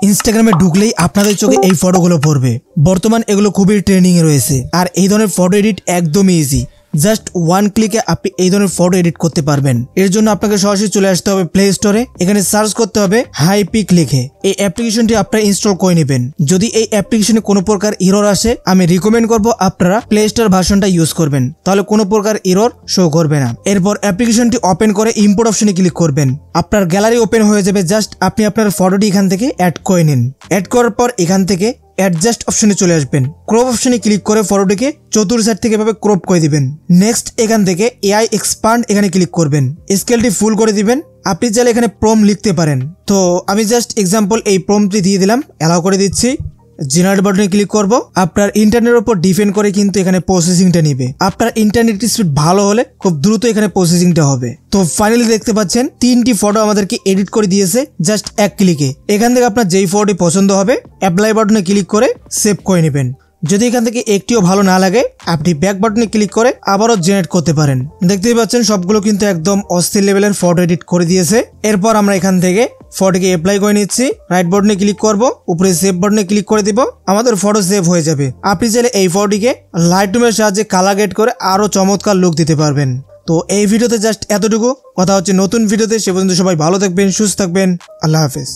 ইনস্টাগ্রামে ঢুকলেই আপনাদের চোখে এই ফটোগুলো পড়বে। বর্তমান এগুলো খুবই ট্রেন্ডিং এ রয়েছে। আর এই ধরনের ফটো এডিট একদমই ইজি। জাস্ট ওয়ান ক্লিকে আপনি এই ধরনের ফটো এডিট করতে পারবেন। এর জন্য আপনাকে সরাসরি চলে আসতে হবে প্লে স্টোরে। এখানে সার্চ করতে হবে হাইপিক লিখে। এই অ্যাপ্লিকেশনটি আপনারা ইনস্টল করে নেবেন। যদি এই অ্যাপ্লিকেশনে কোনো প্রকার এরর আসে, আমি রিকমেন্ড করব আপনারা প্লে স্টোর ভার্সনটা ইউজ করবেন, তাহলে কোনো প্রকার এরর শো করবে না। এরপর অ্যাপ্লিকেশনটি ওপেন করে ইম্পোর্ট অপশনে ক্লিক করবেন। আপনার গ্যালারি ওপেন হয়ে যাবে। জাস্ট আপনি আপনার ফটোটি এখান থেকে অ্যাড করে নিন। অ্যাড করার পর এখান থেকে অ্যাডজাস্ট অপশনে চলে আসবেন। ক্রপ অপশনে ক্লিক করে ফটোটিকে চতুর সাইড থেকে এভাবে ক্রপ করে দিবেন। নেক্সট এখান থেকে এআই এক্সপান্ড এখানে ক্লিক করবেন। স্কেলটি ফুল করে দিবেন। আপনি চাইলে এখানে প্রম লিখতে পারেন। তো আমি জাস্ট এক্সাম্পল এই প্রমটি দিয়ে দিলাম, অ্যালাউ করে দিচ্ছি। জেনারেট বাটনে ক্লিক করব। আপনার ইন্টারনেটের উপর ডিপেন্ড করে কিন্তু এখানে প্রসেসিংটা নিবে। আপনার ইন্টারনেট স্পিড ভালো হলে খুব দ্রুত এখানে প্রসেসিংটা হবে। তো ফাইনালি দেখতে পাচ্ছেন 3টি ফটো আমাদেরকে এডিট করে দিয়েছে জাস্ট এক ক্লিকে। এখান থেকে আপনার যেই ফটোটি পছন্দ হবে অ্যাপ্লাই বাটনে ক্লিক করে সেভ করে নেবেন। যদি এখান থেকে একটিও ভালো না লাগে, আপনি ব্যাক বাটনে ক্লিক করে আবারও জেনারেট করতে পারেন। দেখতেই পাচ্ছেন সবগুলো কিন্তু একদম অস্থির লেভেলের ফটো এডিট করে দিয়েছে। এরপর আমরা এখান থেকে ফটোকে অ্যাপ্লাই করে নিচ্ছি। রাইট বাটনে ক্লিক করব, উপরে সেভ বাটনে ক্লিক করে দিব। আমাদের ফটো সেভ হয়ে যাবে। আপনি চাইলে এই ফটোটিকে লাইটরুমের সাহায্যে কালার গ্রেড করে আরো চমৎকার লুক দিতে পারবেন। তো এই ভিডিওতে জাস্ট এতটুকু। কথা হচ্ছে নতুন ভিডিওতে। সে পর্যন্ত সবাই ভালো থাকবেন, সুস্থ থাকবেন। আল্লাহ হাফেজ।